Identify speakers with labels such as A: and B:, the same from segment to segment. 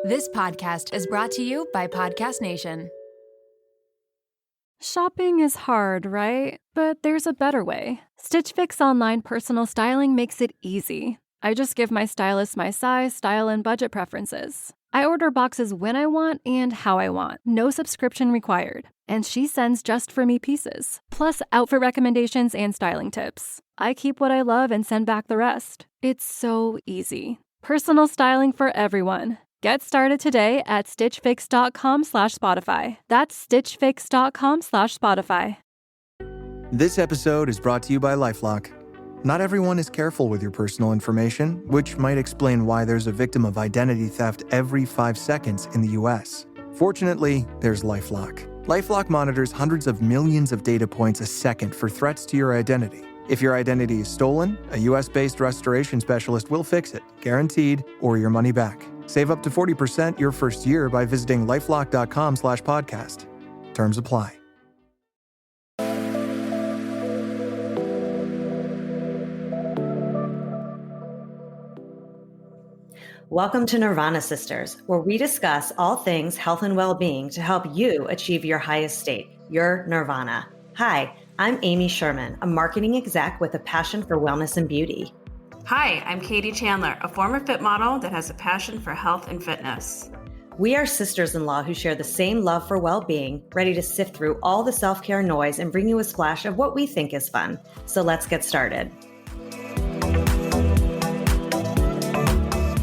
A: This podcast is brought to you by Podcast Nation.
B: Shopping is hard, right? But there's a better way. Stitch Fix online personal styling makes it easy. I just give my stylist my size, style, and budget preferences. I order boxes when I want and how I want. No subscription required. And she sends just for me pieces. Plus outfit recommendations and styling tips. I keep what I love and send back the rest. It's so easy. Personal styling for everyone. Get started today at stitchfix.com/Spotify. That's stitchfix.com/Spotify.
C: This episode is brought to you by LifeLock. Not everyone is careful with your personal information, which might explain why there's a victim of identity theft every 5 seconds in the US. Fortunately, there's LifeLock. LifeLock monitors hundreds of millions of data points a second for threats to your identity. If your identity is stolen, a US-based restoration specialist will fix it, guaranteed, or your money back. Save up to 40% your first year by visiting lifelock.com/podcast. Terms apply.
D: Welcome to Nirvana Sisters, where we discuss all things health and well-being to help you achieve your highest state, your nirvana. Hi, I'm Amy Sherman, a marketing exec with a passion for wellness and beauty.
E: Hi, I'm Katie Chandler, a former fit model that has a passion for health and fitness.
D: We are sisters-in-law who share the same love for well-being, ready to sift through all the self-care noise and bring you a splash of what we think is fun. So let's get started.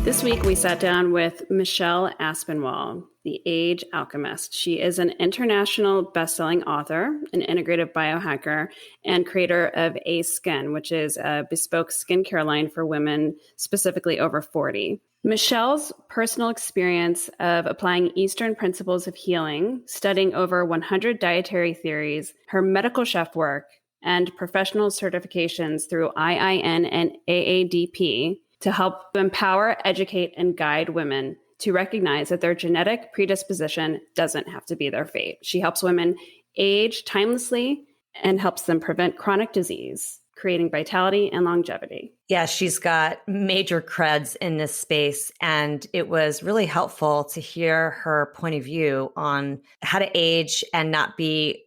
E: This week, we sat down with Michelle Aspinwall, the Age Alchemist. She is an international best-selling author, an integrative biohacker, and creator of Skin, which is a bespoke skincare line for women, specifically over 40. Michelle's personal experience of applying Eastern principles of healing, studying over 100 dietary theories, her medical chef work, and professional certifications through IIN and AADP to help empower, educate, and guide women to recognize that their genetic predisposition doesn't have to be their fate. She helps women age timelessly and helps them prevent chronic disease, creating vitality and longevity.
D: Yeah, she's got major creds in this space, and it was really helpful to hear her point of view on how to age and not be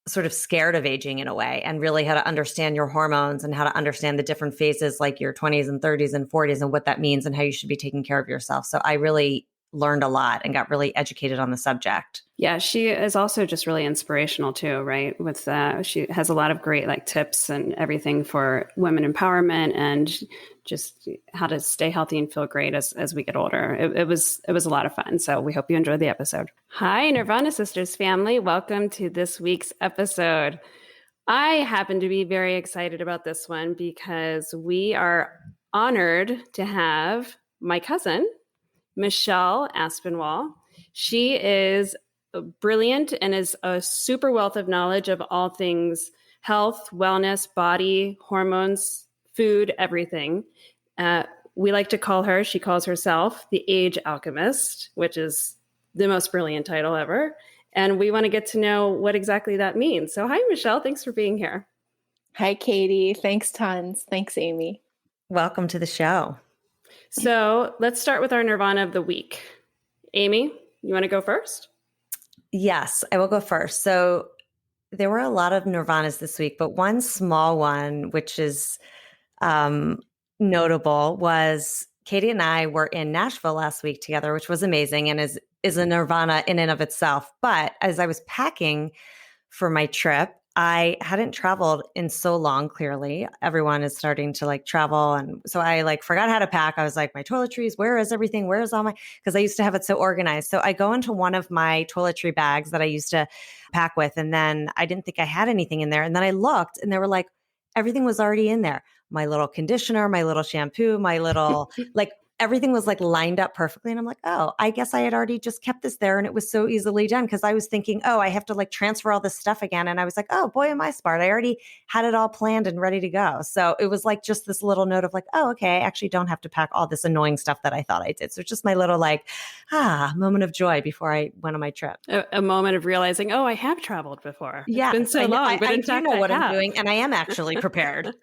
D: sort of scared of aging in a way, and really how to understand your hormones and how to understand the different phases like your 20s and 30s and 40s and what that means and how you should be taking care of yourself. So I really learned a lot and got really educated on the subject.
E: Yeah, she is also just really inspirational too, right? With she has a lot of great tips and everything for women empowerment and just how to stay healthy and feel great as we get older. It was a lot of fun. So we hope you enjoyed the episode. Hi, Nirvana Sisters family. Welcome to this week's episode. I happen to be very excited about this one because we are honored to have my cousin, Michelle Aspinwall. She is brilliant and is a super wealth of knowledge of all things health, wellness, body, hormones, food, everything. We like to call her, she calls herself the Age Alchemist, which is the most brilliant title ever. And we want to get to know what exactly that means. So hi, Michelle. Thanks for being here.
F: Hi, Katie. Thanks tons. Thanks, Amy.
D: Welcome to the show.
E: So let's start with our Nirvana of the week. Amy, you want to go first?
D: Yes, I will go first. So there were a lot of Nirvanas this week, but one small one, which is notable, was Katie and I were in Nashville last week together, which was amazing and is a Nirvana in and of itself. But as I was packing for my trip, I hadn't traveled in so long, clearly. Everyone is starting to travel. And so I forgot how to pack. I was like, my toiletries, where is everything? Where is all my, because I used to have it so organized. So I go into one of my toiletry bags that I used to pack with. And then I didn't think I had anything in there. And then I looked and they were everything was already in there. My little conditioner, my little shampoo, my little, everything was lined up perfectly. And I'm like, oh, I guess I had already just kept this there. And it was so easily done because I was thinking, oh, I have to transfer all this stuff again. And I was like, oh, boy, am I smart. I already had it all planned and ready to go. So it was just this little note of oh, okay, I actually don't have to pack all this annoying stuff that I thought I did. So just my little moment of joy before I went on my trip.
E: A moment of realizing, oh, I have traveled before.
D: Yeah.
E: It's been so long, but in fact,
D: I do know what I'm doing and I am actually prepared.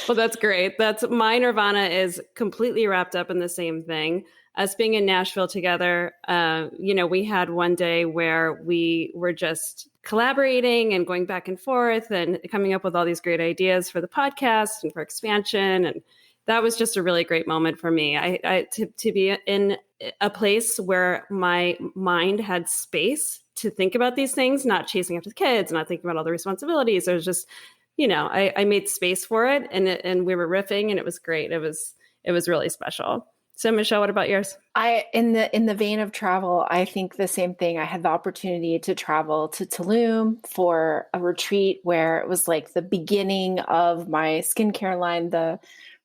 E: Well, that's great. My Nirvana is completely wrapped up in the same thing. us being in Nashville together, we had one day where we were just collaborating and going back and forth and coming up with all these great ideas for the podcast and for expansion. And that was just a really great moment for me. To be in a place where my mind had space to think about these things, not chasing after the kids, not thinking about all the responsibilities. It was just, I made space for it, and we were riffing, and it was great. It was really special. So Michelle, what about yours?
F: In the vein of travel, I think the same thing. I had the opportunity to travel to Tulum for a retreat where it was like the beginning of my skincare line, the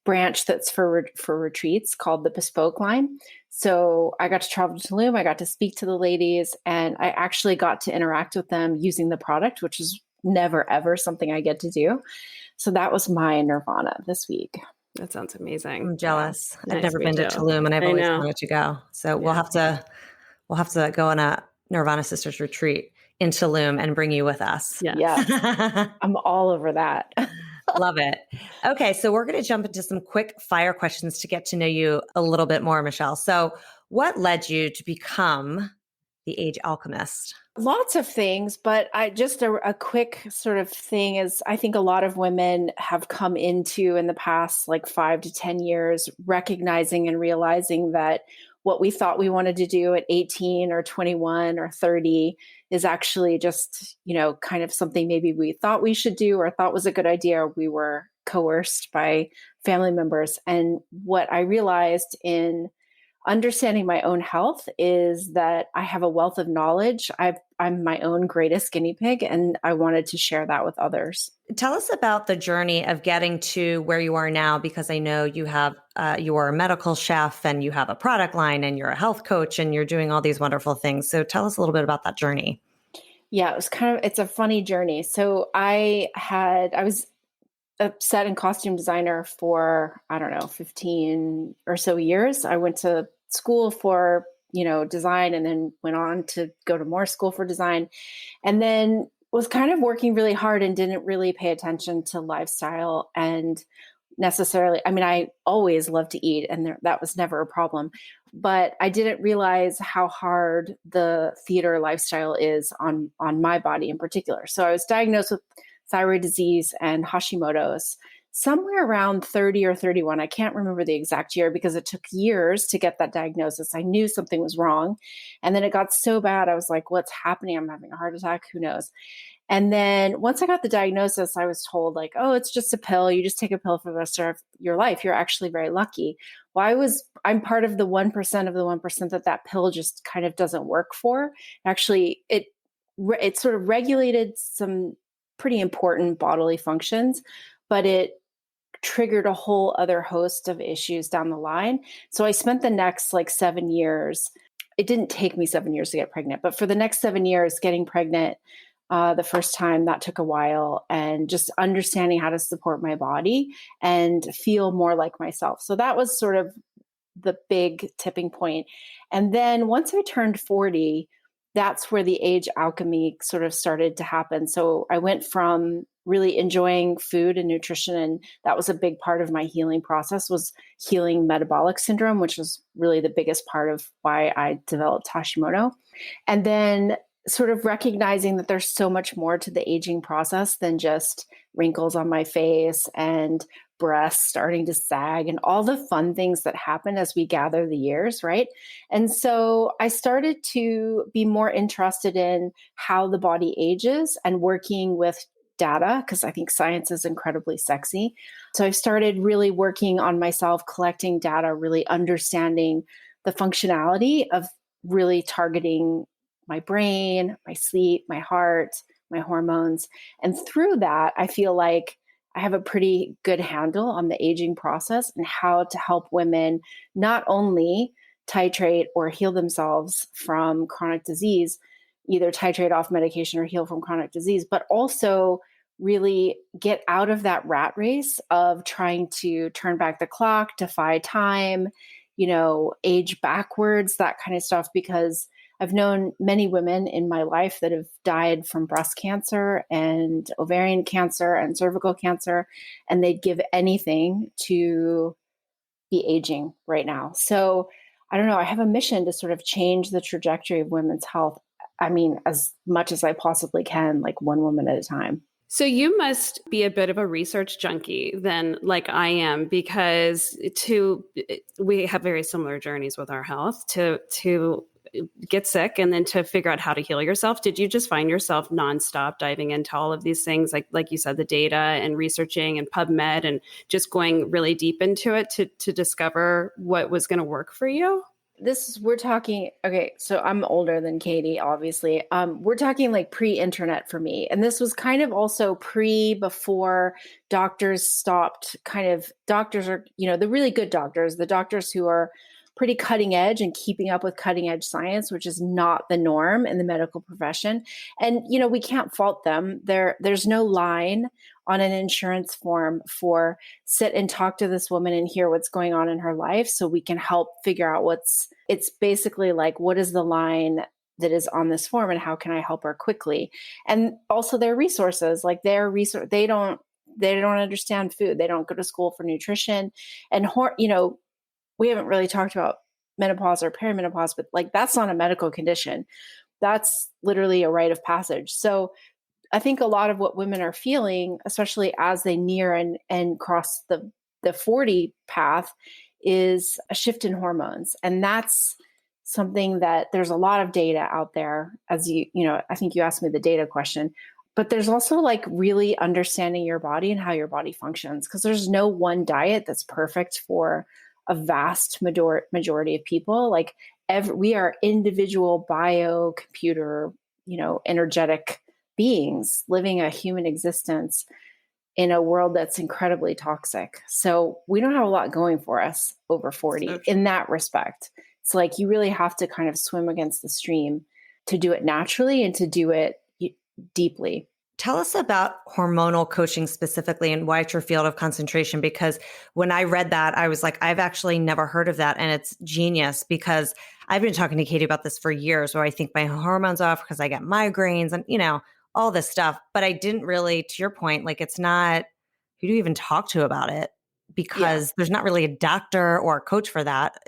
F: branch that's for retreats called the Bespoke line. So I got to travel to Tulum. I got to speak to the ladies, and I actually got to interact with them using the product, which is never, ever something I get to do. So that was my nirvana this week.
E: That sounds amazing.
D: I'm jealous.
E: Yeah.
D: I've never been to Tulum, and I've always wanted to go. So we'll have to go on a Nirvana Sisters retreat in Tulum and bring you with us.
F: Yeah. I'm all over that.
D: Love it. Okay, so we're going to jump into some quick fire questions to get to know you a little bit more, Michelle. So what led you to become the Age Alchemist?
F: Lots of things, but a quick sort of thing is I think a lot of women have come into in the past like 5 to 10 years, recognizing and realizing that what we thought we wanted to do at 18 or 21 or 30 is actually just, kind of something maybe we thought we should do or thought was a good idea. We were coerced by family members. And what I realized in understanding my own health is that I have a wealth of knowledge. I'm my own greatest guinea pig, and I wanted to share that with others.
D: Tell us about the journey of getting to where you are now, because I know you have you are a medical chef and you have a product line and you're a health coach and you're doing all these wonderful things. So tell us a little bit about that journey.
F: Yeah, it's a funny journey. So I was a set and costume designer for, 15 or so years. I went to school for, design, and then went on to go to more school for design, and then was kind of working really hard and didn't really pay attention to lifestyle and necessarily, I always loved to eat, and that was never a problem, but I didn't realize how hard the theater lifestyle is on my body in particular. So I was diagnosed with thyroid disease and Hashimoto's somewhere around 30 or 31. I can't remember the exact year because it took years to get that diagnosis. I knew something was wrong. And then it got so bad. I was like, what's happening? I'm having a heart attack. Who knows? And then once I got the diagnosis, I was told like, oh, it's just a pill. You just take a pill for the rest of your life. You're actually very lucky. Well, I'm part of the 1% of the 1% that pill just kind of doesn't work for. Actually, it sort of regulated some pretty important bodily functions, but it triggered a whole other host of issues down the line. So I spent the next 7 years. It didn't take me 7 years to get pregnant, but for the next 7 years, getting pregnant the first time, that took a while, and just understanding how to support my body and feel more like myself. So that was sort of the big tipping point. And then once I turned 40, that's where the age alchemy sort of started to happen. So I went from really enjoying food and nutrition, and that was a big part of my healing process, was healing metabolic syndrome, which was really the biggest part of why I developed Hashimoto. And then sort of recognizing that there's so much more to the aging process than just wrinkles on my face and breasts starting to sag and all the fun things that happen as we gather the years, right? And so I started to be more interested in how the body ages and working with data, because I think science is incredibly sexy. So I started really working on myself, collecting data, really understanding the functionality of really targeting my brain, my sleep, my heart, my hormones. And through that, I feel like I have a pretty good handle on the aging process and how to help women not only titrate or heal themselves from chronic disease, either titrate off medication or heal from chronic disease, but also really get out of that rat race of trying to turn back the clock, defy time, age backwards, that kind of stuff, because I've known many women in my life that have died from breast cancer and ovarian cancer and cervical cancer, and they'd give anything to be aging right now. So I don't know, I have a mission to sort of change the trajectory of women's health. I mean, as much as I possibly can, like one woman at a time.
E: So you must be a bit of a research junkie then, like I am, because we have very similar journeys with our health to get sick and then to figure out how to heal yourself. Did you just find yourself nonstop diving into all of these things, like you said, the data and researching and PubMed and just going really deep into it to discover what was going to work for you?
F: We're talking, okay, so I'm older than Katie, obviously. We're talking like pre-internet for me. And this was kind of also before doctors stopped doctors are, the really good doctors, the doctors who are pretty cutting edge and keeping up with cutting edge science, which is not the norm in the medical profession. And, we can't fault them. There's no line on an insurance form for sit and talk to this woman and hear what's going on in her life so we can help figure out it's basically like, what is the line that is on this form and how can I help her quickly? And also their resources, like they don't understand food. They don't go to school for nutrition and, we haven't really talked about menopause or perimenopause, but like, that's not a medical condition. That's literally a rite of passage. So I think a lot of what women are feeling, especially as they near and cross the 40 path, is a shift in hormones. And that's something that there's a lot of data out there, as I think you asked me the data question, but there's also like really understanding your body and how your body functions, because there's no one diet that's perfect for a vast majority of people. Like we are individual biocomputer, energetic beings living a human existence in a world that's incredibly toxic. So we don't have a lot going for us over 40 in that respect. It's like you really have to kind of swim against the stream to do it naturally and to do it deeply.
D: Tell us about hormonal coaching specifically and why it's your field of concentration, because when I read that, I was like, I've actually never heard of that. And it's genius, because I've been talking to Katie about this for years, where I think my hormones off because I get migraines and, all this stuff. But I didn't really, to your point, like it's not, who do you even talk to about it? Because there's not really a doctor or a coach for that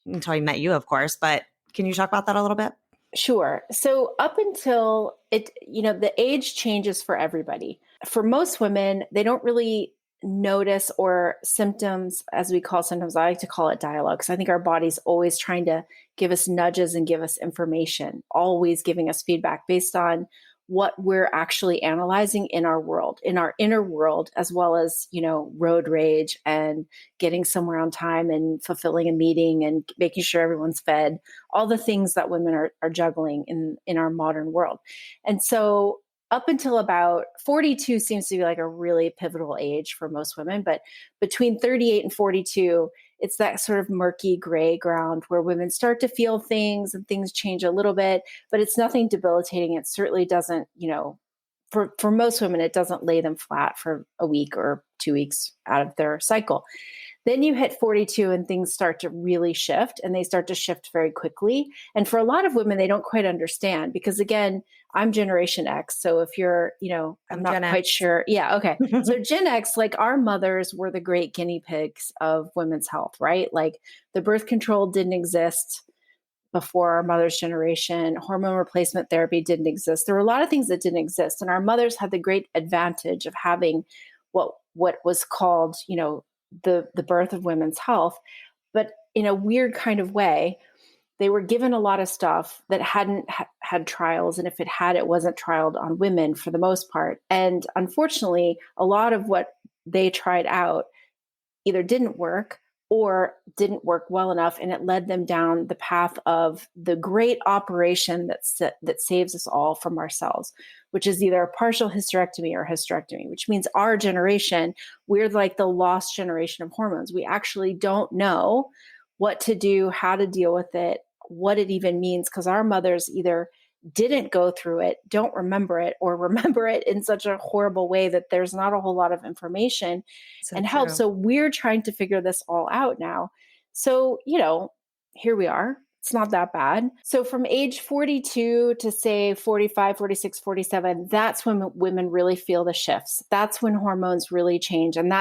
D: until I met you, of course. But can you talk about that a little bit?
F: Sure. So up until the age changes for everybody. For most women, they don't really notice or symptoms, as we call symptoms. I like to call it dialogue, because I think our body's always trying to give us nudges and give us information, always giving us feedback based on what we're actually analyzing in our world, in our inner world, as well as, road rage and getting somewhere on time and fulfilling a meeting and making sure everyone's fed, all the things that women are juggling in our modern world. And so up until about 42 seems to be like a really pivotal age for most women, but between 38 and 42, it's that sort of murky gray ground where women start to feel things and things change a little bit, but it's nothing debilitating. It certainly doesn't, for most women, it doesn't lay them flat for a week or 2 weeks out of their cycle. Then you hit 42 and things start to really shift, and they start to shift very quickly. And for a lot of women, they don't quite understand, because again, I'm Generation X. So if you're, I'm not quite sure. Yeah. Okay. So Gen X, like our mothers were the great guinea pigs of women's health, right? Like the birth control didn't exist before our mother's generation. Hormone replacement therapy didn't exist. There were a lot of things that didn't exist. And our mothers had the great advantage of having what was called, the birth of women's health. But in a weird kind of way, they were given a lot of stuff that hadn't had trials. And if it had, it wasn't trialed on women for the most part. And unfortunately, a lot of what they tried out either didn't work or didn't work well enough. And it led them down the path of the great operation that saves us all from ourselves, which is either a partial hysterectomy or hysterectomy, which means our generation, we're like the lost generation of hormones. We actually don't know what to do, how to deal with it, what it even means, because our mothers either didn't go through it, don't remember it, or remember it in such a horrible way that there's not a whole lot of information and help. So we're trying to figure this all out now. So, here we are It's not that bad. So from age 42 to say 45, 46, 47, that's when women really feel the shifts. That's when hormones really change. And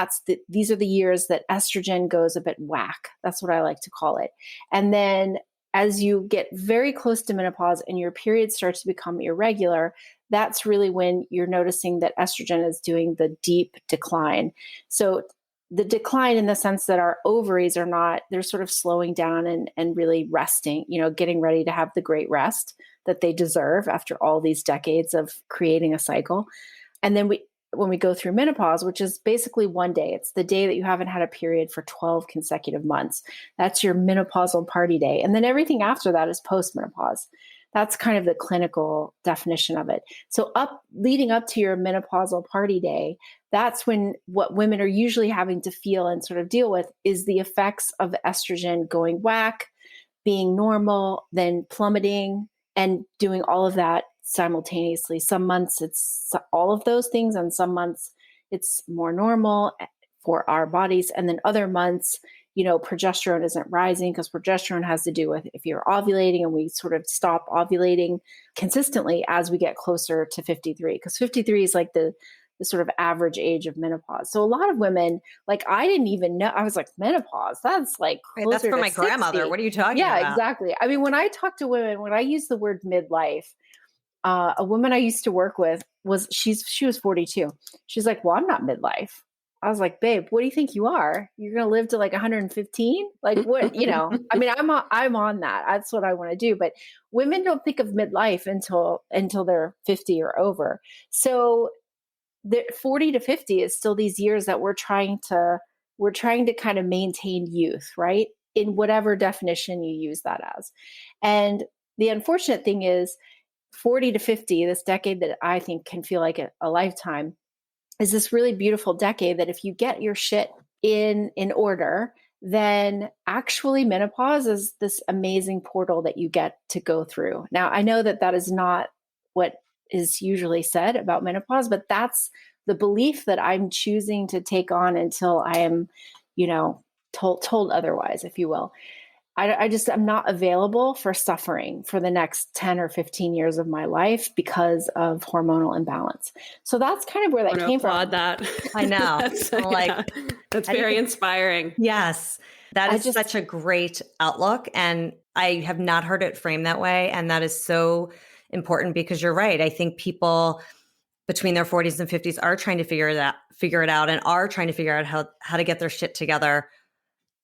F: these are the years that estrogen goes a bit whack. That's what I like to call it. And then as you get very close to menopause and your period starts to become irregular, that's really when you're noticing that estrogen is doing the deep decline. So the decline in the sense that our ovaries they're sort of slowing down and really resting, getting ready to have the great rest that they deserve after all these decades of creating a cycle. And then when we go through menopause, which is basically one day, it's the day that you haven't had a period for 12 consecutive months. That's your menopausal party day. And then everything after that is postmenopause. That's kind of the clinical definition of it. So leading up to your menopausal party day, that's when what women are usually having to feel and sort of deal with is the effects of estrogen going whack, being normal, then plummeting, and doing all of that simultaneously. Some months it's all of those things, and some months it's more normal for our bodies. And then other months, progesterone isn't rising because progesterone has to do with if you're ovulating, and we sort of stop ovulating consistently as we get closer to 53, because 53 is like the sort of average age of menopause. So a lot of women, like I didn't even know, I was like, menopause, that's like closer
D: that's for
F: to
D: my
F: 60.
D: grandmother. What are you talking about?
F: Yeah, exactly. I mean, when I talk to women, when I use the word midlife, a woman I used to work with she was 42. She's like, well, I'm not midlife. I was like, babe, what do you think you are? You're going to live to like 115? Like what, I mean, I'm on that. That's what I want to do. But women don't think of midlife until they're 50 or over. So the 40 to 50 is still these years that we're trying to kind of maintain youth, right? In whatever definition you use that as. And the unfortunate thing is 40 to 50, this decade that I think can feel like a lifetime, is this really beautiful decade that if you get your shit in order, then actually menopause is this amazing portal that you get to go through. Now, I know that is not what is usually said about menopause, but that's the belief that I'm choosing to take on until I am, told otherwise, if you will. I'm not available for suffering for the next 10 or 15 years of my life because of hormonal imbalance. So that's kind of where that came from.
E: That.
D: I know.
E: That's very inspiring.
D: Yes. That is such a great outlook. And I have not heard it framed that way. And that is so important because you're right. I think people between their 40s and 50s are trying to figure it out and are trying to figure out how to get their shit together.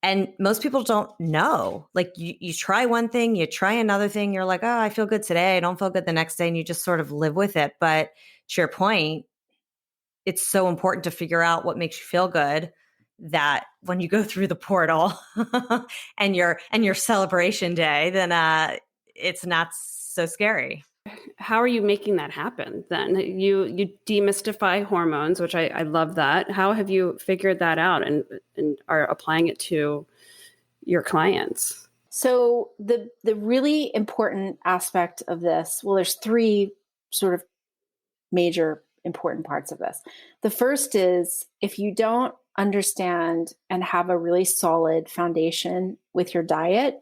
D: And most people don't know. Like you try one thing, you try another thing. You're like, oh, I feel good today. I don't feel good the next day. And you just sort of live with it. But to your point, it's so important to figure out what makes you feel good, that when you go through the portal and your celebration day, then it's not so scary.
E: How are you making that happen then? You demystify hormones, which I love that. How have you figured that out and are applying it to your clients?
F: So the really important aspect of this, well, there's three sort of major important parts of this. The first is if you don't understand and have a really solid foundation with your diet,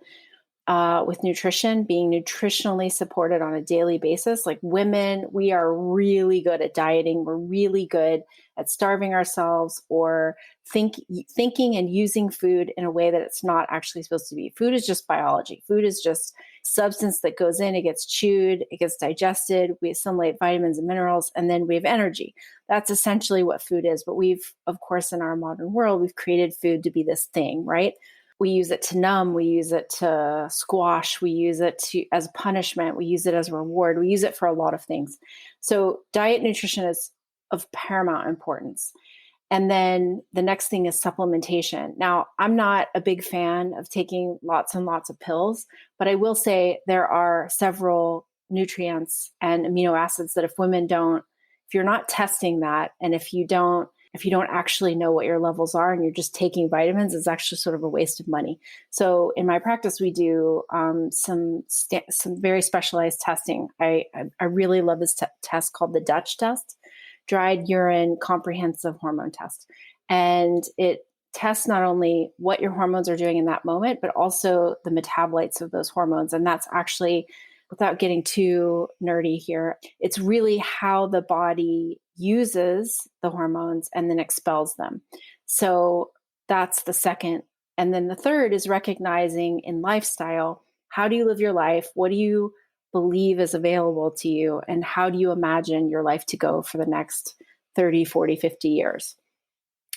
F: with nutrition, being nutritionally supported on a daily basis. Like women, we are really good at dieting. We're really good at starving ourselves or thinking and using food in a way that it's not actually supposed to be. Food is just biology. Food is just substance that goes in, it gets chewed, it gets digested, we assimilate vitamins and minerals, and then we have energy. That's essentially what food is. But we've, of course, in our modern world, we've created food to be this thing, right? We use it to numb, we use it to squash, we use it as punishment, we use it as a reward, we use it for a lot of things. So diet nutrition is of paramount importance. And then the next thing is supplementation. Now, I'm not a big fan of taking lots and lots of pills, but I will say there are several nutrients and amino acids that if you're not testing that, and if you don't actually know what your levels are and you're just taking vitamins, it's actually sort of a waste of money. So in my practice, we do some very specialized testing. I really love this test called the Dutch test, dried urine comprehensive hormone test. And it test not only what your hormones are doing in that moment, but also the metabolites of those hormones. And that's actually, without getting too nerdy here, it's really how the body uses the hormones and then expels them. So that's the second. And then the third is recognizing in lifestyle, how do you live your life? What do you believe is available to you? And how do you imagine your life to go for the next 30, 40, 50 years?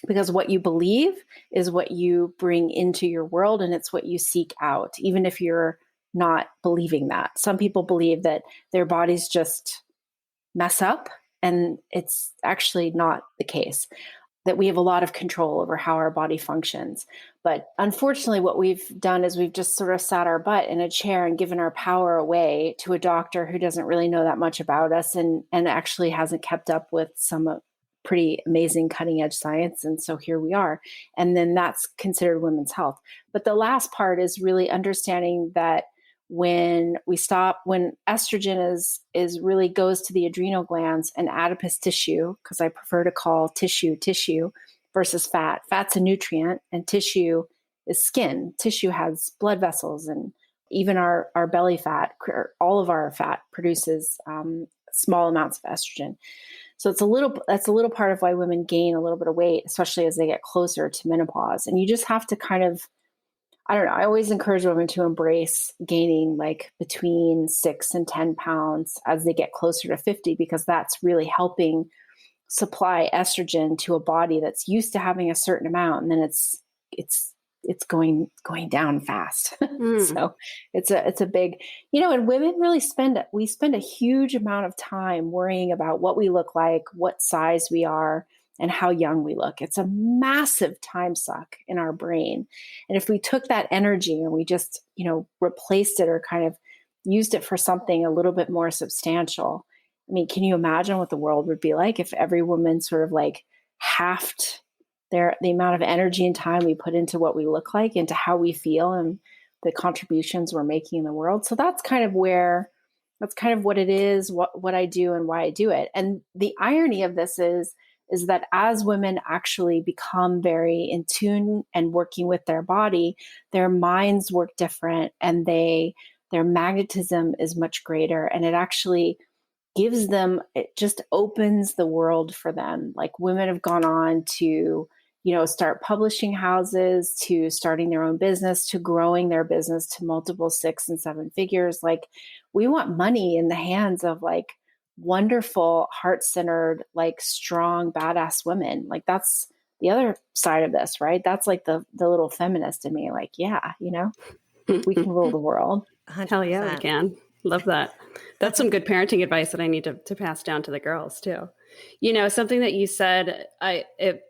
F: Because what you believe is what you bring into your world, and it's what you seek out, even if you're not believing that. Some people believe that their bodies just mess up, and it's actually not the case, that we have a lot of control over how our body functions. But unfortunately, what we've done is we've just sort of sat our butt in a chair and given our power away to a doctor who doesn't really know that much about us and actually hasn't kept up with some pretty amazing cutting edge science. And so here we are. And then that's considered women's health. But the last part is really understanding that when estrogen is really goes to the adrenal glands and adipose tissue, because I prefer to call tissue versus fat. Fat's a nutrient and tissue is skin. Tissue has blood vessels, and even our belly fat, all of our fat produces small amounts of estrogen. So that's a little part of why women gain a little bit of weight, especially as they get closer to menopause. And you just have to kind of, I don't know, I always encourage women to embrace gaining like between 6 and 10 pounds as they get closer to 50, because that's really helping supply estrogen to a body that's used to having a certain amount. And then it's going down fast. So it's a big, and women really spend a huge amount of time worrying about what we look like, what size we are, and how young we look. It's a massive time suck in our brain. And if we took that energy and we just, replaced it or kind of used it for something a little bit more substantial, I mean, can you imagine what the world would be like if every woman sort of like halved the amount of energy and time we put into what we look like, into how we feel, and the contributions we're making in the world? So that's kind of what it is, what I do and why I do it. And the irony of this is that as women actually become very in tune and working with their body, their minds work different, and their magnetism is much greater. And it actually gives them, it just opens the world for them. Like, women have gone on to, start publishing houses, to starting their own business, to growing their business to multiple 6 and 7 figures. Like, we want money in the hands of like wonderful, heart-centered, like strong, badass women. Like, that's the other side of this, right? That's like the little feminist in me. Like, yeah, we can rule the world.
D: 100%.
E: Hell yeah, we can. Love that. That's some good parenting advice that I need to pass down to the girls too. Something that you said, it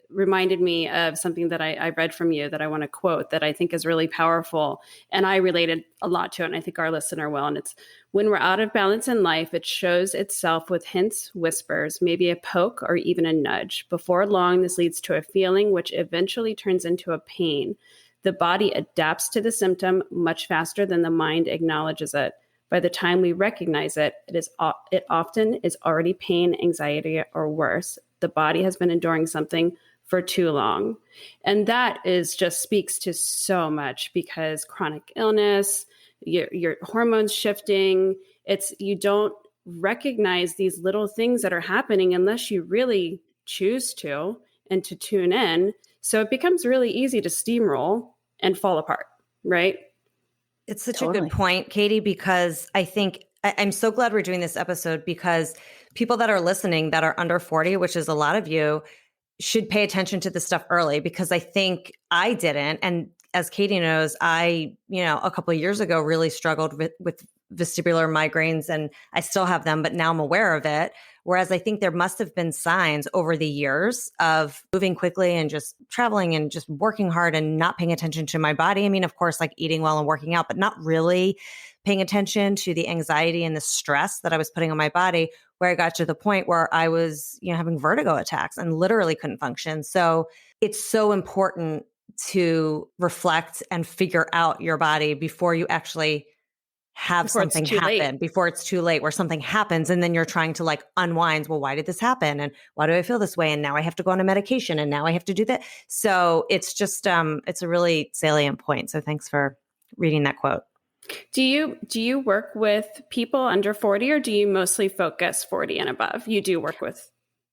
E: reminded me of something that I read from you that I want to quote that I think is really powerful. And I related a lot to it, and I think our listener will. And it's, when we're out of balance in life, it shows itself with hints, whispers, maybe a poke or even a nudge. Before long, this leads to a feeling which eventually turns into a pain. The body adapts to the symptom much faster than the mind acknowledges it. By the time we recognize it, it often is already pain, anxiety, or worse. The body has been enduring something for too long. And that just speaks to so much, because chronic illness, your hormones shifting, you don't recognize these little things that are happening unless you really choose to and to tune in. So it becomes really easy to steamroll and fall apart, right?
D: It's such
F: Totally.
D: a good point, Katie, because I think I'm so glad we're doing this episode, because people that are listening that are under 40, which is a lot of you, should pay attention to this stuff early, because I think I didn't. And as Katie knows, I, a couple of years ago really struggled with vestibular migraines, and I still have them, but now I'm aware of it. Whereas I think there must have been signs over the years of moving quickly and just traveling and just working hard and not paying attention to my body. I mean, of course, like eating well and working out, but not really paying attention to the anxiety and the stress that I was putting on my body, where I got to the point where I was, having vertigo attacks and literally couldn't function. So it's so important to reflect and figure out your body before you actually have
E: Before it's
D: something
E: too late.
D: happen before it's too late, where something happens and then you're trying to like unwind. Well, why did this happen? And why do I feel this way? And now I have to go on a medication and now I have to do that. So it's just, it's a really salient point. So thanks for reading that quote.
E: Do you work with people under 40 or do you mostly focus 40 and above? You do work with.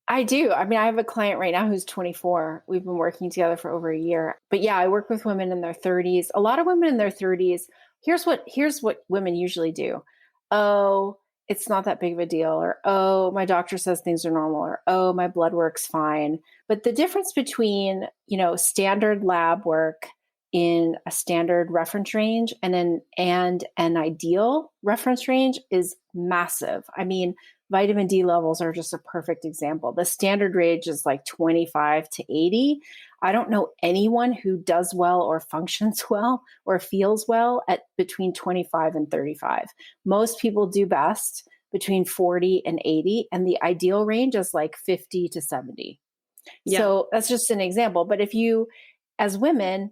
F: I do. I mean, I have a client right now who's 24. We've been working together for over a year. But yeah, I work with women in their 30s. A lot of women in their 30s. Here's what women usually do. Oh, it's not that big of a deal. Or, oh, my doctor says things are normal. Or, oh, my blood work's fine. But the difference between, standard lab work in a standard reference range and an ideal reference range is massive. I mean, vitamin D levels are just a perfect example. The standard range is like 25 to 80. I don't know anyone who does well or functions well or feels well at between 25 and 35. Most people do best between 40 and 80, and the ideal range is like 50 to 70. Yeah. So that's just an example. But if you, as women,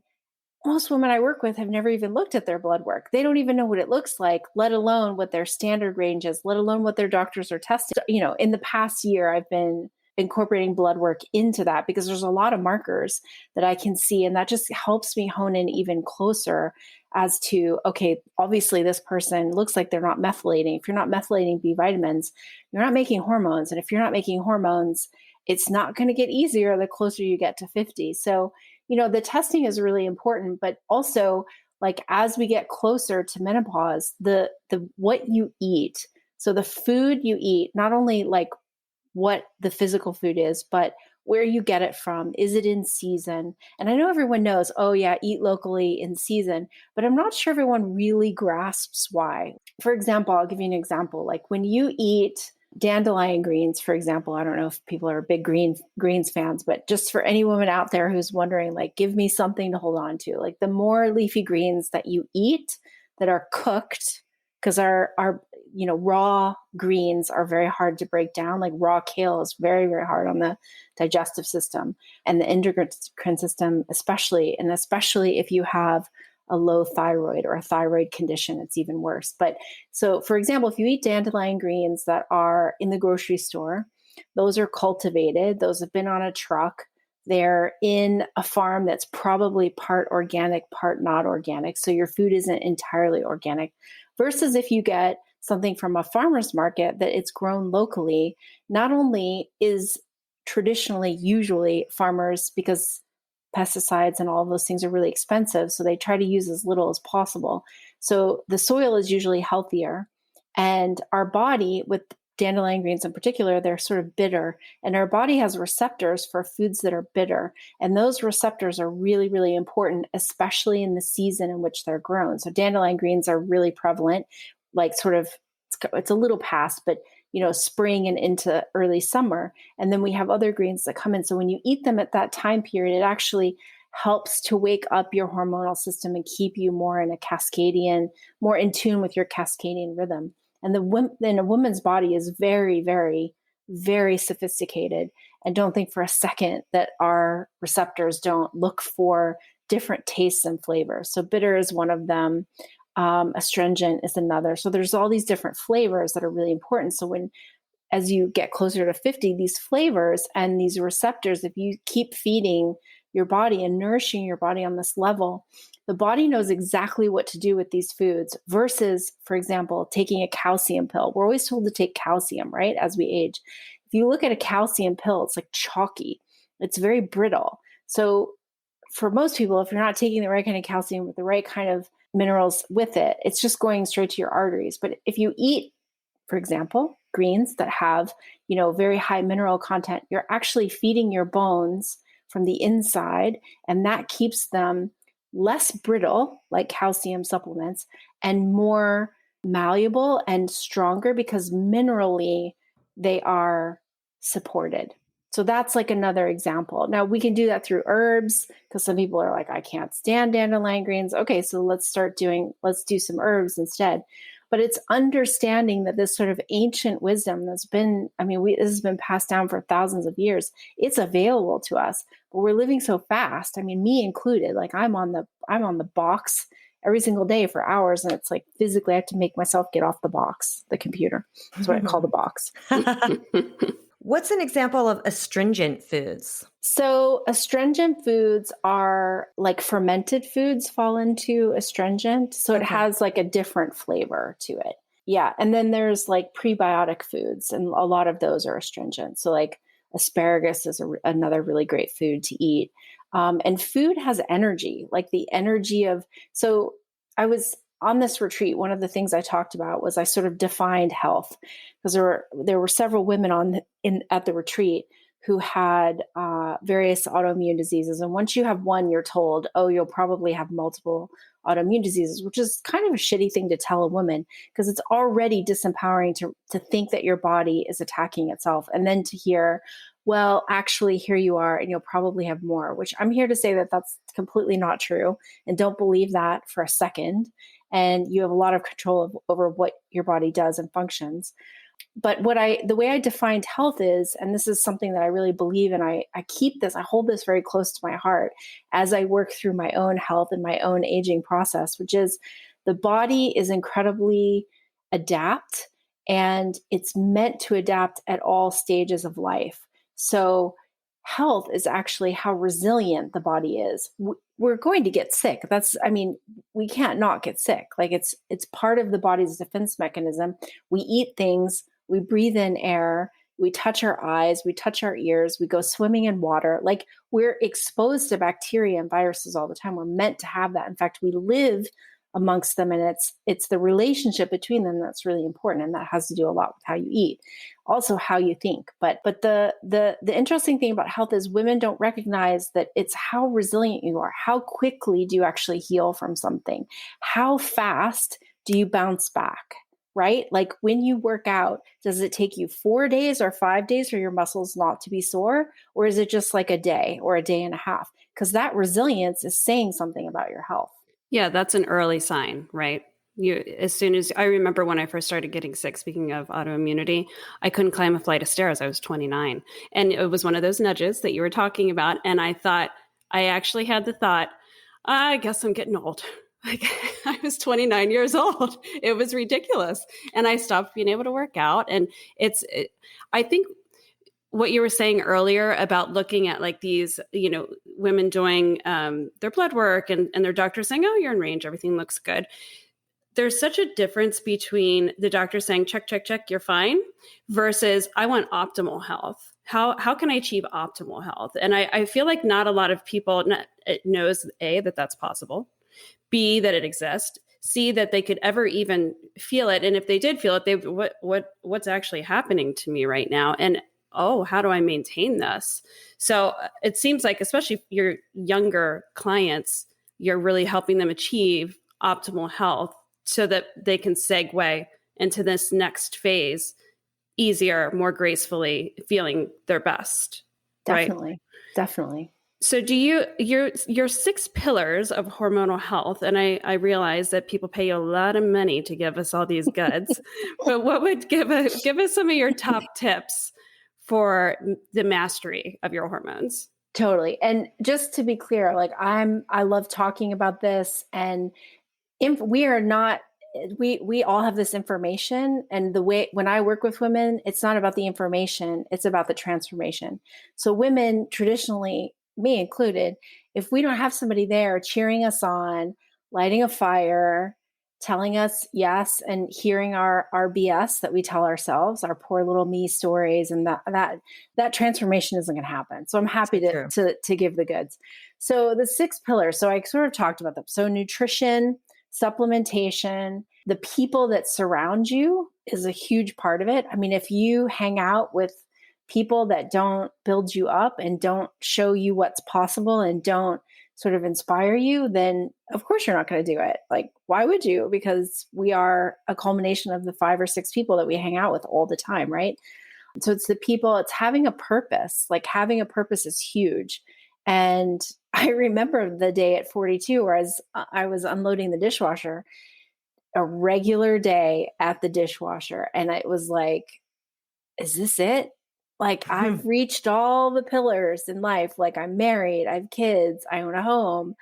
F: most women I work with have never even looked at their blood work. They don't even know what it looks like, let alone what their standard range is, let alone what their doctors are testing. In the past year, I've been incorporating blood work into that because there's a lot of markers that I can see. And that just helps me hone in even closer as to, okay, obviously this person looks like they're not methylating. If you're not methylating B vitamins, you're not making hormones. And if you're not making hormones, it's not going to get easier the closer you get to 50. So the testing is really important, but also like as we get closer to menopause, the what you eat, so the food you eat, not only like what the physical food is, but where you get it from. Is it in season? And I know everyone knows, oh yeah, eat locally in season, but I'm not sure everyone really grasps why. For example, I'll give you an example. Like when you eat dandelion greens, for example, I don't know if people are big greens fans, but just for any woman out there who's wondering, like, give me something to hold on to. Like the more leafy greens that you eat that are cooked, because our raw greens are very hard to break down. Like raw kale is very, very hard on the digestive system and the endocrine system, especially if you have a low thyroid or a thyroid condition, it's even worse. But so, for example, if you eat dandelion greens that are in the grocery store, those are cultivated, those have been on a truck, they're in a farm that's probably part organic, part not organic. So your food isn't entirely organic. Versus if you get something from a farmer's market that it's grown locally, not only is traditionally, usually farmers, because pesticides and all of those things are really expensive, so they try to use as little as possible. So the soil is usually healthier. And our body, with dandelion greens in particular, they're sort of bitter. And our body has receptors for foods that are bitter. And those receptors are really, really important, especially in the season in which they're grown. So dandelion greens are really prevalent, like sort of, it's a little past, but spring and into early summer. And then we have other greens that come in. So when you eat them at that time period, it actually helps to wake up your hormonal system and keep you more in more in tune with your cascadian rhythm. And then a woman's body is very, very, very sophisticated. And don't think for a second that our receptors don't look for different tastes and flavors. So bitter is one of them. Astringent is another. So there's all these different flavors that are really important. So as you get closer to 50, these flavors and these receptors, if you keep feeding your body and nourishing your body on this level, the body knows exactly what to do with these foods versus, for example, taking a calcium pill. We're always told to take calcium, right? As we age. If you look at a calcium pill, it's like chalky. It's very brittle. So for most people, if you're not taking the right kind of calcium with the right kind of minerals with it, it's just going straight to your arteries. But if you eat, for example, greens that have, very high mineral content, you're actually feeding your bones from the inside, and that keeps them less brittle, like calcium supplements, and more malleable and stronger because minerally they are supported. So that's like another example. Now we can do that through herbs because some people are like, I can't stand dandelion greens. Okay, so let's do some herbs instead. But it's understanding that this sort of ancient wisdom that's been, this has been passed down for thousands of years. It's available to us, but we're living so fast. Me included. Like I'm on the box every single day for hours. And it's like physically I have to make myself get off the computer. That's what I call the box.
D: What's an example of astringent foods?
F: So astringent foods are like fermented foods fall into astringent. So it has like a different flavor to it. Yeah. And then there's like prebiotic foods, and a lot of those are astringent. So like asparagus is another really great food to eat. And food has energy, like the energy of, so I was on this retreat. One of the things I talked about was I sort of defined health, because there were several women at the retreat who had various autoimmune diseases. And once you have one, you're told, oh, you'll probably have multiple autoimmune diseases, which is kind of a shitty thing to tell a woman, because it's already disempowering to think that your body is attacking itself. And then to hear, well, actually, here you are, and you'll probably have more, which I'm here to say that that's completely not true. And don't believe that for a second. And you have a lot of control over what your body does and functions. But the way I defined health is, and this is something that I really believe in, I hold this very close to my heart as I work through my own health and my own aging process, which is the body is incredibly adept, and it's meant to adapt at all stages of life. So health is actually how resilient the body is. We're going to get sick. We can't not get sick. Like it's part of the body's defense mechanism. We eat things, we breathe in air, we touch our eyes, we touch our ears, we go swimming in water. Like we're exposed to bacteria and viruses all the time. We're meant to have that. In fact, we live amongst them, and it's the relationship between them that's really important, and that has to do a lot with how you eat, also how you think. But the interesting thing about health is women don't recognize that it's how resilient you are. How quickly do you actually heal from something? How fast do you bounce back? Right? Like when you work out, does it take you 4 days or 5 days for your muscles not to be sore? Or is it just like a day or a day and a half? Because that resilience is saying something about your health.
E: Yeah, that's an early sign, right? As soon as I remember when I first started getting sick, speaking of autoimmunity, I couldn't climb a flight of stairs. I was 29. And it was one of those nudges that you were talking about. And I actually had the thought, I guess I'm getting old. Like I was 29 years old. It was ridiculous. And I stopped being able to work out. And I think what you were saying earlier about looking at like these, women doing their blood work and their doctor saying, oh, you're in range, everything looks good. There's such a difference between the doctor saying, check, check, check, you're fine, versus I want optimal health. How can I achieve optimal health? And I feel like not a lot of people knows, A, that that's possible, B, that it exists, C, that they could ever even feel it. And if they did feel it, what's actually happening to me right now? And oh, how do I maintain this? So it seems like, especially your younger clients, you're really helping them achieve optimal health so that they can segue into this next phase easier, more gracefully, feeling their best.
F: Definitely.
E: Right?
F: Definitely.
E: So do your 6 pillars of hormonal health, and I realize that people pay you a lot of money to give us all these goods, but what would give us some of your top tips for the mastery of your hormones?
F: Totally. And just to be clear, like I love talking about this, and we all have this information, and the way, when I work with women, it's not about the information, it's about the transformation. So women traditionally, me included, if we don't have somebody there cheering us on, lighting a fire, telling us yes, and hearing our BS that we tell ourselves, our poor little me stories, and that transformation isn't going to happen. So I'm happy to give the goods. So the 6 pillars, so I sort of talked about them. So nutrition, supplementation, the people that surround you is a huge part of it. I mean, if you hang out with people that don't build you up and don't show you what's possible and don't sort of inspire you, then of course you're not going to do it. Like, why would you? Because we are a culmination of the 5 or 6 people that we hang out with all the time, right? So it's the people, it's having a purpose. Like having a purpose is huge. And I remember the day at 42 where I was unloading the dishwasher, a regular day at the dishwasher. And it was like, is this it? Like I've reached all the pillars in life. Like I'm married, I have kids, I own a home.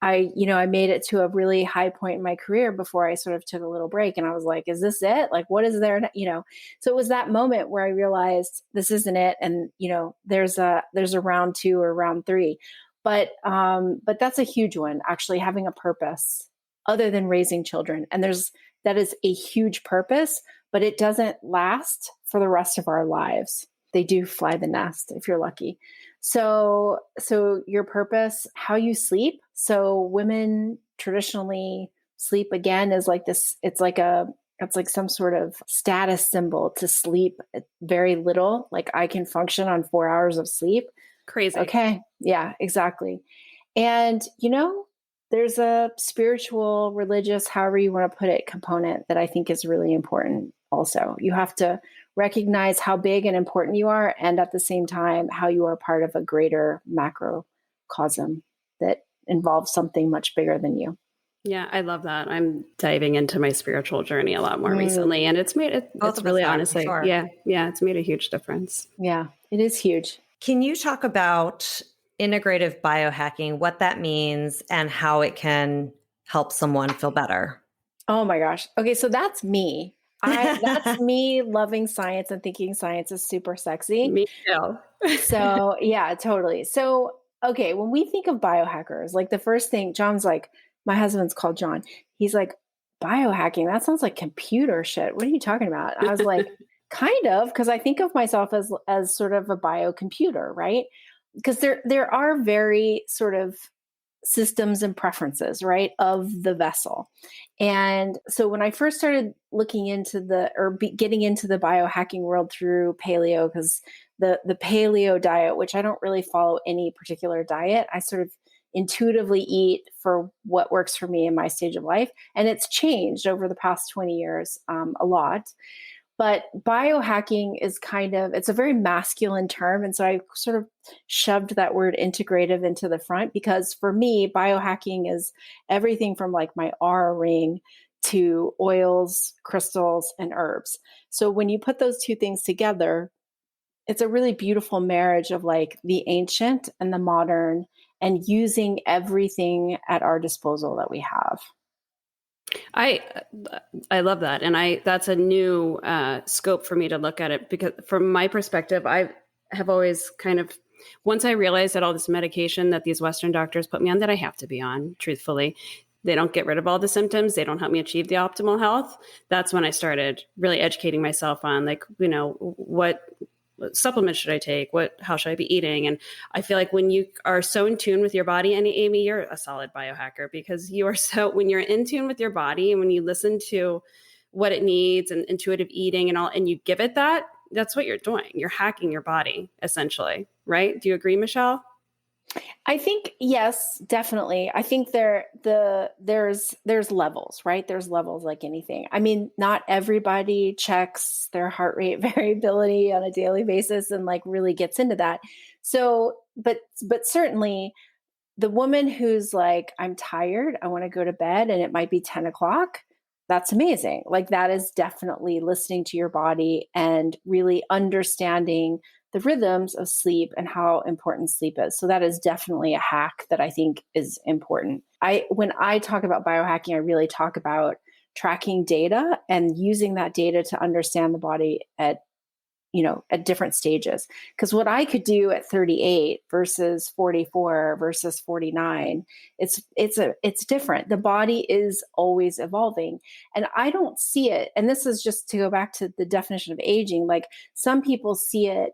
F: I made it to a really high point in my career before I sort of took a little break, and I was like, is this it? Like, what is there? So it was that moment where I realized this isn't it. And, there's a round 2 or round 3, but that's a huge one, actually, having a purpose other than raising children. And that is a huge purpose, but it doesn't last for the rest of our lives. They do fly the nest if you're lucky. So your purpose, how you sleep. So women traditionally sleep, again, is like this. It's like some sort of status symbol to sleep very little. Like, I can function on 4 hours of sleep.
E: Crazy.
F: Okay. Yeah, exactly. And, there's a spiritual, religious, however you want to put it, component that I think is really important. Also, you have to recognize how big and important you are, and at the same time, how you are part of a greater macrocosm that involves something much bigger than you.
E: Yeah, I love that. I'm diving into my spiritual journey a lot more recently, and it's really, honestly,
D: sure.
E: yeah, it's made a huge difference.
F: Yeah, it is huge.
D: Can you talk about integrative biohacking, what that means, and how it can help someone feel better?
F: Oh my gosh. Okay, so that's me. That's me loving science and thinking science is super sexy.
E: Me too.
F: So yeah, totally. So, okay, when we think of biohackers, like the first thing, John's like, my husband's called John. He's like, biohacking, that sounds like computer shit. What are you talking about? I was like, kind of, because I think of myself as sort of a biocomputer, right? Because there are very sort of systems and preferences, right, of the vessel. And so when I first started looking into getting into the biohacking world through paleo, because the paleo diet, which I don't really follow any particular diet, I sort of intuitively eat for what works for me in my stage of life. And it's changed over the past 20 years a lot. But biohacking is it's a very masculine term. And so I sort of shoved that word integrative into the front, because for me, biohacking is everything from like my aura ring to oils, crystals, and herbs. So when you put those two things together, it's a really beautiful marriage of like the ancient and the modern, and using everything at our disposal that we have.
E: I love that. And that's a new scope for me to look at it, because from my perspective, I have always kind of, once I realized that all this medication that these Western doctors put me on, that I have to be on, truthfully, they don't get rid of all the symptoms. They don't help me achieve the optimal health. That's when I started really educating myself on like, what supplements should I take? How should I be eating? And I feel like when you are so in tune with your body, and Amy, you're a solid biohacker, because when you're in tune with your body, and when you listen to what it needs and intuitive eating and all, and you give it that's what you're doing. You're hacking your body essentially, right? Do you agree, Michelle?
F: I think, yes, definitely. I think there's levels, right? There's levels like anything. I mean, not everybody checks their heart rate variability on a daily basis and like really gets into that. So, but certainly the woman who's like, I'm tired, I want to go to bed, and it might be 10 o'clock. That's amazing. Like, that is definitely listening to your body and really understanding the rhythms of sleep and how important sleep is. So that is definitely a hack that I think is important. When I talk about biohacking, I really talk about tracking data and using that data to understand the body at different stages. Because what I could do at 38 versus 44 versus 49, it's different. The body is always evolving, and I don't see it. And this is just to go back to the definition of aging. Like, some people see it,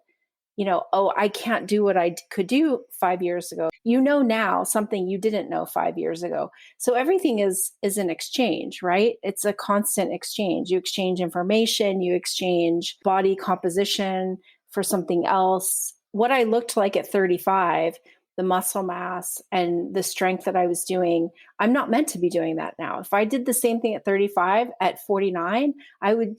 F: oh, I can't do what I could do 5 years ago. Now something you didn't know 5 years ago. So everything is an exchange, right? It's a constant exchange. You exchange information, you exchange body composition for something else. What I looked like at 35, the muscle mass and the strength that I was doing, I'm not meant to be doing that now. If I did the same thing at 35, at 49, I would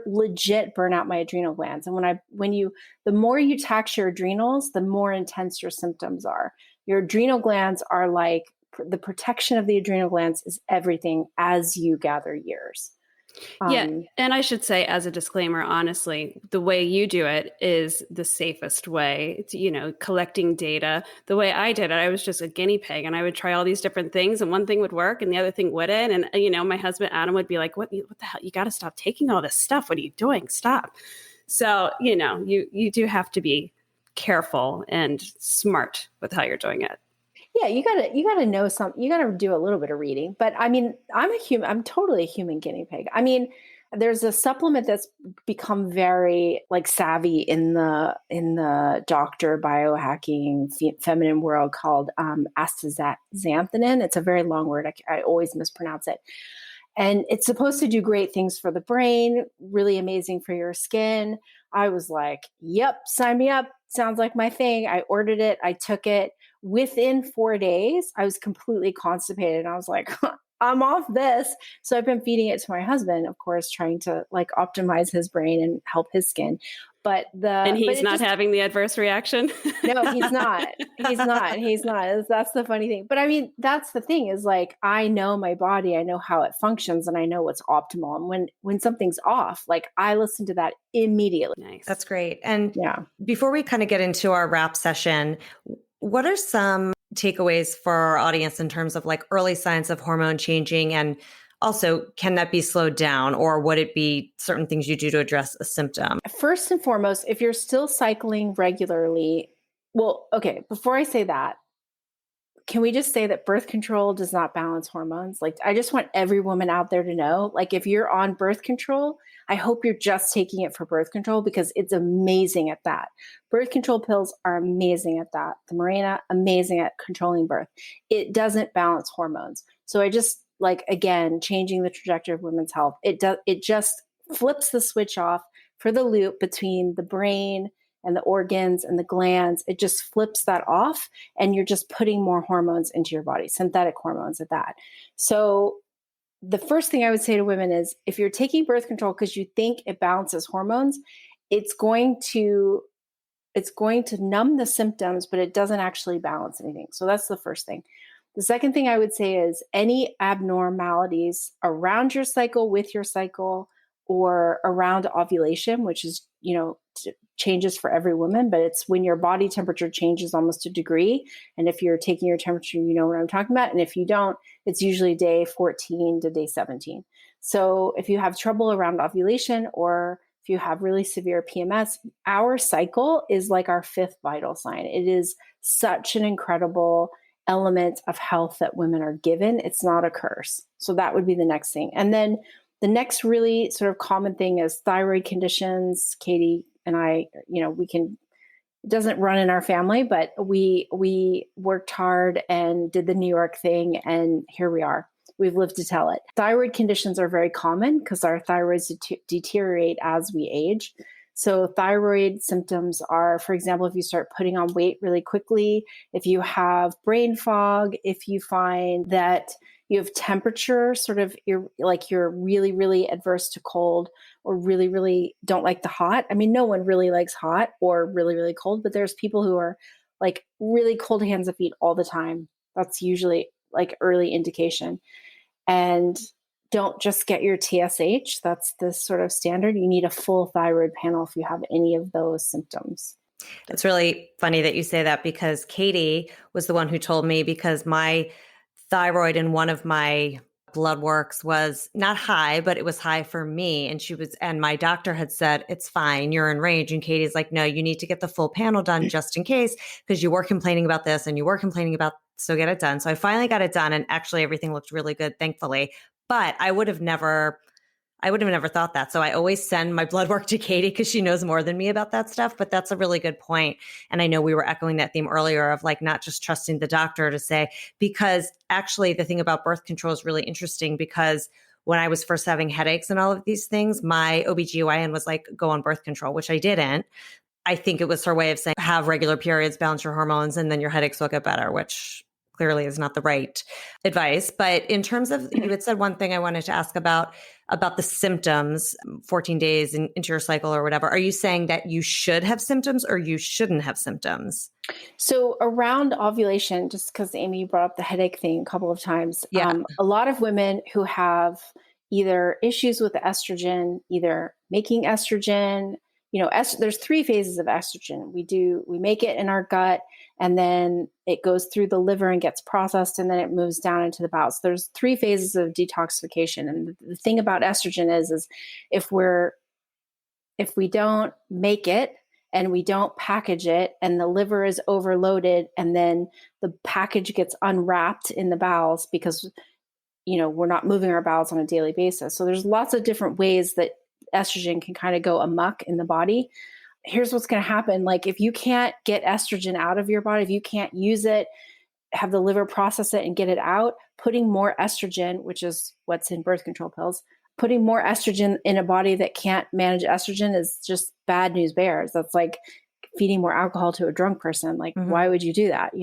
F: legit burn out my adrenal glands. And the more you tax your adrenals, the more intense your symptoms are. Your adrenal glands are like, the protection of the adrenal glands is everything as you gather years.
E: Yeah. And I should say, as a disclaimer, honestly, the way you do it is the safest way. It's, collecting data. The way I did it, I was just a guinea pig and I would try all these different things and one thing would work and the other thing wouldn't. And, my husband, Adam, would be like, what the hell? You got to stop taking all this stuff. What are you doing? Stop. So, you do have to be careful and smart with how you're doing it.
F: Yeah, you gotta know something. You gotta do a little bit of reading. But I mean, I'm totally a human guinea pig. I mean, there's a supplement that's become very savvy in the doctor biohacking feminine world called astaxanthin. It's a very long word. I always mispronounce it. And it's supposed to do great things for the brain, really amazing for your skin. I was like, yep, sign me up. Sounds like my thing. I ordered it. I took it. Within 4 days, I was completely constipated. And I was like, I'm off this. So I've been feeding it to my husband, of course, trying to optimize his brain and help his skin. And
E: he's not having the adverse reaction.
F: No, he's not. He's not. That's the funny thing. But I mean, that's the thing is I know my body, I know how it functions, and I know what's optimal. And when something's off, I listen to that immediately.
E: Nice.
D: That's great. And before we kind of get into our wrap session, what are some takeaways for our audience in terms of early signs of hormone changing? And also, can that be slowed down, or would it be certain things you do to address a symptom?
F: First and foremost, if you're still cycling regularly, well, okay, before I say that, can we just say that birth control does not balance hormones? I just want every woman out there to know, if you're on birth control, I hope you're just taking it for birth control because it's amazing at that. Birth control pills are amazing at that. The Mirena, amazing at controlling birth. It doesn't balance hormones. So I just, again, changing the trajectory of women's health. It just flips the switch off for the loop between the brain and the organs and the glands. It just flips that off and you're just putting more hormones into your body, synthetic hormones at that. So the first thing I would say to women is if you're taking birth control because you think it balances hormones, it's going to numb the symptoms, but it doesn't actually balance anything. So that's the first thing. The second thing I would say is any abnormalities around your cycle, with your cycle, or around ovulation, which is, changes for every woman, but it's when your body temperature changes almost a degree. And if you're taking your temperature, you know what I'm talking about. And if you don't, it's usually day 14 to day 17. So if you have trouble around ovulation, or if you have really severe PMS, our cycle is like our fifth vital sign. It is such an incredible element of health that women are given. It's not a curse. So that would be the next thing. And then the next really sort of common thing is thyroid conditions. Katie and I, it doesn't run in our family, but we worked hard and did the New York thing. And here we are. We've lived to tell it. Thyroid conditions are very common because our thyroids deteriorate as we age. So thyroid symptoms are, for example, if you start putting on weight really quickly, if you have brain fog, if you find that you have temperature, you're really, really adverse to cold, or really, really don't like the hot. I mean, no one really likes hot or really, really cold, but there's people who are really cold hands and feet all the time. That's usually early indication. And don't just get your TSH. That's the sort of standard. You need a full thyroid panel if you have any of those symptoms.
D: It's really funny that you say that because Katie was the one who told me, because my thyroid in one of my blood works was not high, but it was high for me. And my doctor had said, it's fine, you're in range. And Katie's like, no, you need to get the full panel done just in case, because you were complaining about this and you were complaining about, so get it done. So I finally got it done. And actually everything looked really good, thankfully. But I would have never thought that. So I always send my blood work to Katie because she knows more than me about that stuff. But that's a really good point. And I know we were echoing that theme earlier of not just trusting the doctor to say, because actually the thing about birth control is really interesting, because when I was first having headaches and all of these things, my OBGYN was like, go on birth control, which I didn't. I think it was her way of saying, have regular periods, balance your hormones, and then your headaches will get better, which clearly is not the right advice. But in terms of, you had said one thing I wanted to ask about the symptoms, 14 days into your cycle or whatever. Are you saying that you should have symptoms or you shouldn't have symptoms?
F: So around ovulation, just because Amy brought up the headache thing a couple of times,
D: yeah.
F: A lot of women who have, either issues with the estrogen, either making estrogen, there's 3 phases of estrogen. We make it in our gut, and then it goes through the liver and gets processed, and then it moves down into the bowels. There's 3 phases of detoxification. And the thing about estrogen is if we don't make it and we don't package it, and the liver is overloaded, and then the package gets unwrapped in the bowels because, we're not moving our bowels on a daily basis. So there's lots of different ways that estrogen can kind of go amok in the body. Here's what's going to happen. Like, if you can't get estrogen out of your body, if you can't use it, have the liver process it and get it out, putting more estrogen, which is what's in birth control pills, putting more estrogen in a body that can't manage estrogen is just bad news bears. That's like feeding more alcohol to a drunk person. Like, why would you do that?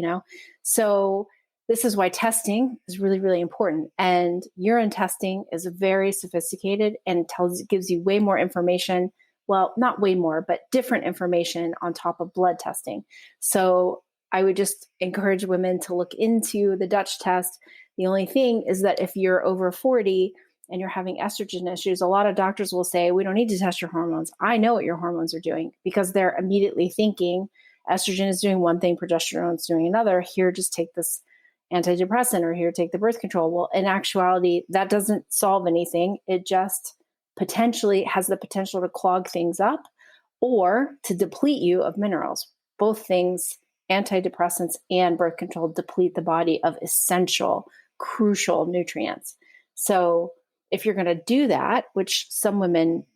F: So this is why testing is really, really important. And urine testing is very sophisticated and gives you way more information. Well, not way more, but different information on top of blood testing. So I would just encourage women to look into the Dutch test. The only thing is that if you're over 40 and you're having estrogen issues, a lot of doctors will say, we don't need to test your hormones. I know what your hormones are doing, because they're immediately thinking estrogen is doing one thing, progesterone is doing another. Here, just take this antidepressant, or here, take the birth control. Well, in actuality, that doesn't solve anything. It just potentially has the potential to clog things up or to deplete you of minerals. Both things, antidepressants and birth control, deplete the body of essential, crucial nutrients. So if you're going to do that, which some women,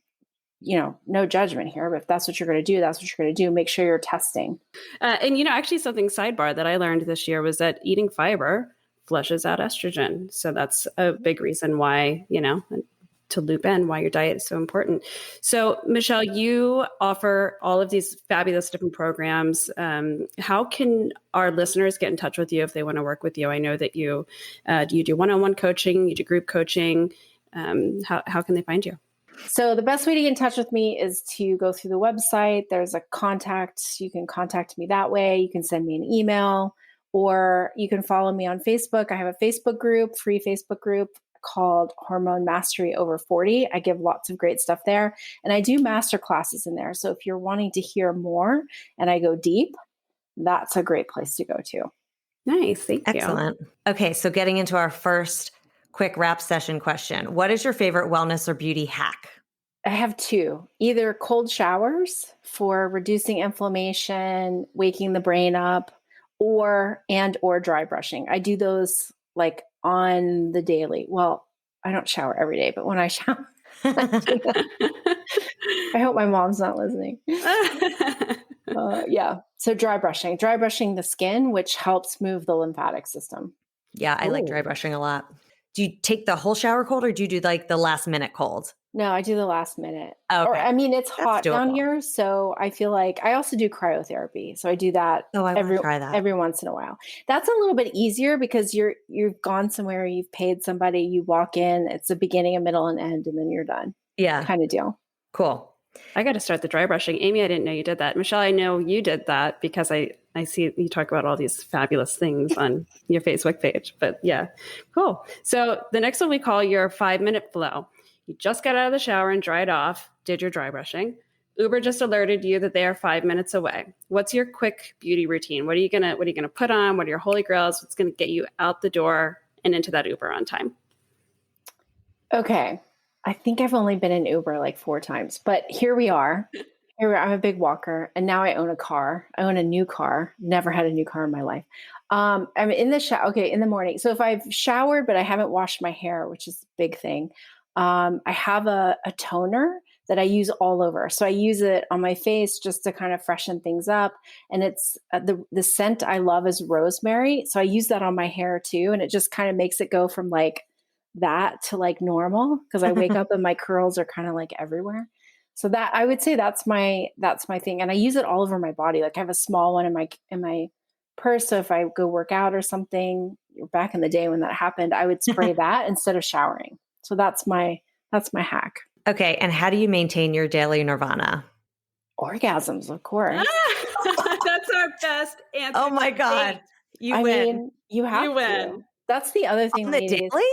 F: no judgment here, but if that's what you're going to do, that's what you're going to do. Make sure you're testing.
E: And, actually something sidebar that I learned this year was that eating fiber flushes out estrogen. So that's a big reason why, to loop in why your diet is so important. So Michelle, you offer all of these fabulous different programs. How can our listeners get in touch with you if they want to work with you? I know that you do one-on-one coaching, you do group coaching. How can they find you?
F: So the best way to get in touch with me is to go through the website. There's a contact. You can contact me that way. You can send me an email, or you can follow me on Facebook. I have a Facebook group, free Facebook group called Hormone Mastery Over 40. I give lots of great stuff there. And I do masterclasses in there. So if you're wanting to hear more and I go deep, that's a great place to go to.
E: Nice. Thank you.
D: Excellent. Okay. So getting into our first quick wrap session question. What is your favorite wellness or beauty hack?
F: I have 2, either cold showers for reducing inflammation, waking the brain up, or dry brushing. I do those like on the daily. Well, I don't shower every day, but when I shower, I hope my mom's not listening. Yeah. So dry brushing the skin, which helps move the lymphatic system.
D: Yeah. I like dry brushing a lot. Do you take the whole shower cold, or do you do like the last minute cold?
F: No, I do the last minute.
D: Okay.
F: Or, it's hot down here, so I feel like I also do cryotherapy. So I do that.
D: Oh, I want to try that
F: every once in a while. That's a little bit easier because you've gone somewhere, you've paid somebody, you walk in, it's a beginning, a middle, and end, and then you're done.
D: Yeah,
F: kind of deal.
D: Cool.
E: I got to start the dry brushing. Amy, I didn't know you did that. Michelle, I know you did that because I see you talk about all these fabulous things on your Facebook page. But yeah, cool. So the next one we call your 5-minute flow. You just got out of the shower and dried off, did your dry brushing. Uber just alerted you that they are 5 minutes away. What's your quick beauty routine? What are you gonna put on? What are your holy grails? What's gonna get you out the door and into that Uber on time?
F: Okay. I think I've only been in Uber like 4 times, but here we are. I'm a big walker, and now I own a car. I own a new car. Never had a new car in my life. I'm in the shower. Okay, in the morning. So if I've showered, but I haven't washed my hair, which is a big thing, I have a toner that I use all over. So I use it on my face just to kind of freshen things up. And it's the scent I love is rosemary. So I use that on my hair too. And it just kind of makes it go from like that to like normal, because I wake up and my curls are kind of like everywhere. So that I would say that's my thing. And I use it all over my body. Like I have a small one in my purse. So if I go work out or something, back in the day when that happened, I would spray that instead of showering. So that's my hack.
D: Okay. And how do you maintain your daily nirvana?
F: Orgasms, of course.
E: That's our best answer.
D: Oh my God. You win.
F: You have to. That's the other thing.
D: On the daily?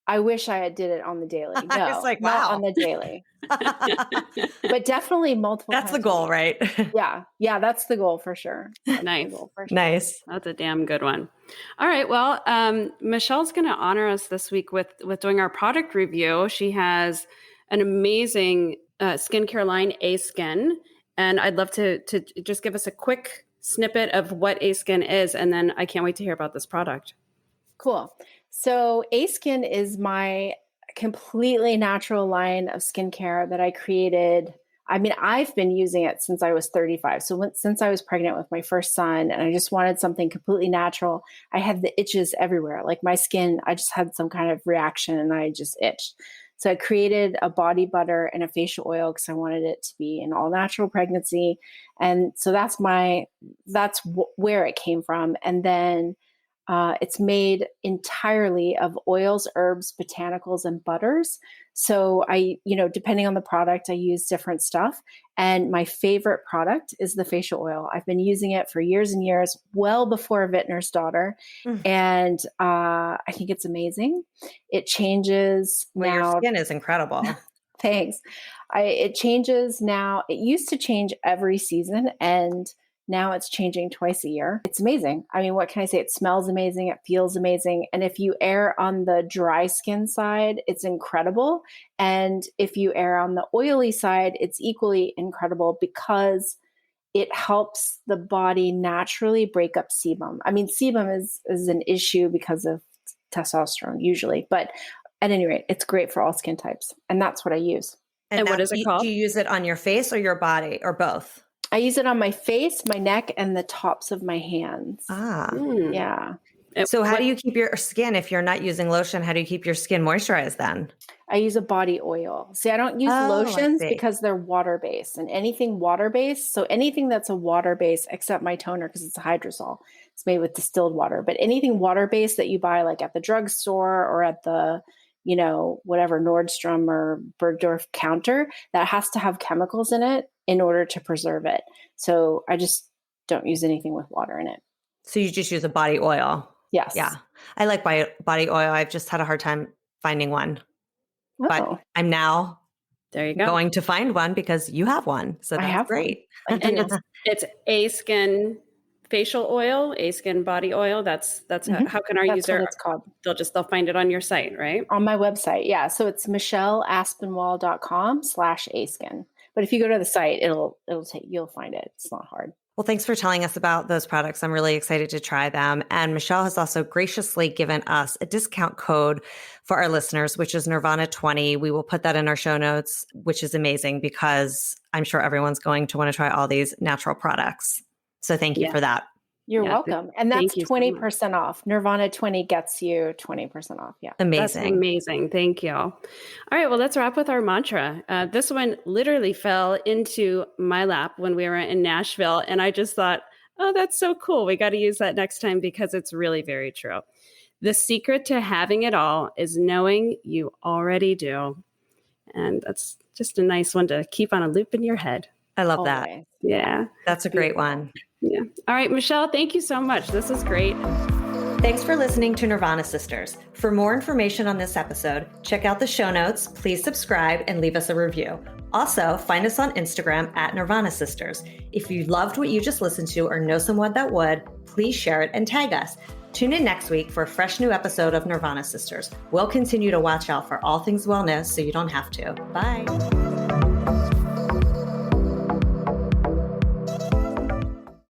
F: I wish I did it on the daily. No,
D: I was like,
F: not
D: wow.
F: on the daily, but definitely multiple.
D: That's the goal, right?
F: Yeah, that's the goal for sure.
E: Nice.
D: Nice.
E: That's a damn good one. All right. Well, Michelle's going to honor us this week with doing our product review. She has an amazing skincare line, A-Skin. And I'd love to just give us a quick snippet of what A-Skin is. And then I can't wait to hear about this product.
F: Cool. So A-Skin is my completely natural line of skincare that I created. I mean, I've been using it since I was 35. So since I was pregnant with my first son, and I just wanted something completely natural. I had the itches everywhere. Like my skin, I just had some kind of reaction and I just itched. So I created a body butter and a facial oil because I wanted it to be an all natural pregnancy. And so that's where it came from. And then it's made entirely of oils, herbs, botanicals, and butters. So I, depending on the product, I use different stuff. And my favorite product is the facial oil. I've been using it for years and years, well before Vintner's Daughter. And I think it's amazing. It changes now.
D: Your skin is incredible.
F: Thanks. It changes now. It used to change every season, and now it's changing twice a year. It's amazing. I mean, what can I say? It smells amazing. It feels amazing. And if you err on the dry skin side, it's incredible. And if you err on the oily side, it's equally incredible because it helps the body naturally break up sebum. I mean, sebum is an issue because of testosterone usually, but at any rate, it's great for all skin types. And that's what I use.
E: And what is it called?
D: Do you use it on your face or your body or both?
F: I use it on my face, my neck, and the tops of my hands. Yeah.
D: So how do you keep your skin, if you're not using lotion, how do you keep your skin moisturized then?
F: I use a body oil. See, I don't use lotions because they're water-based, and anything water-based. So anything that's a water-based, except my toner, because it's a hydrosol, it's made with distilled water, but anything water-based that you buy like at the drugstore or at the, whatever Nordstrom or Bergdorf counter, that has to have chemicals in it in order to preserve it. So I just don't use anything with water in it.
D: So you just use a body oil?
F: Yes.
D: Yeah. I like body oil. I've just had a hard time finding one.
F: Oh.
D: But I'm now going to find one because you have one. So that's great.
E: And it's A-Skin facial oil, A-Skin body oil. That's how can our user?
F: That's called.
E: They'll find it on your site, right?
F: On my website, yeah. So it's michelleaspinwall.com/A-Skin. But if you go to the site, you'll find it. It's not hard.
D: Well, thanks for telling us about those products. I'm really excited to try them. And Michelle has also graciously given us a discount code for our listeners, which is Nirvana20. We will put that in our show notes, which is amazing because I'm sure everyone's going to want to try all these natural products. So thank you for that.
F: You're welcome. And that's 20% off. Nirvana 20 gets you 20% off. Yeah.
D: Amazing.
E: That's amazing. Thank you. All right. Well, let's wrap with our mantra. This one literally fell into my lap when we were in Nashville. And I just thought, oh, that's so cool. We got to use that next time because it's really very true. The secret to having it all is knowing you already do. And that's just a nice one to keep on a loop in your head.
D: I love that.
E: Yeah.
D: That's a great one.
E: Yeah. All right, Michelle, thank you so much. This is great.
D: Thanks for listening to Nirvana Sisters. For more information on this episode, check out the show notes, please subscribe, and leave us a review. Also, find us on Instagram at Nirvana Sisters. If you loved what you just listened to or know someone that would, please share it and tag us. Tune in next week for a fresh new episode of Nirvana Sisters. We'll continue to watch out for all things wellness so you don't have to. Bye.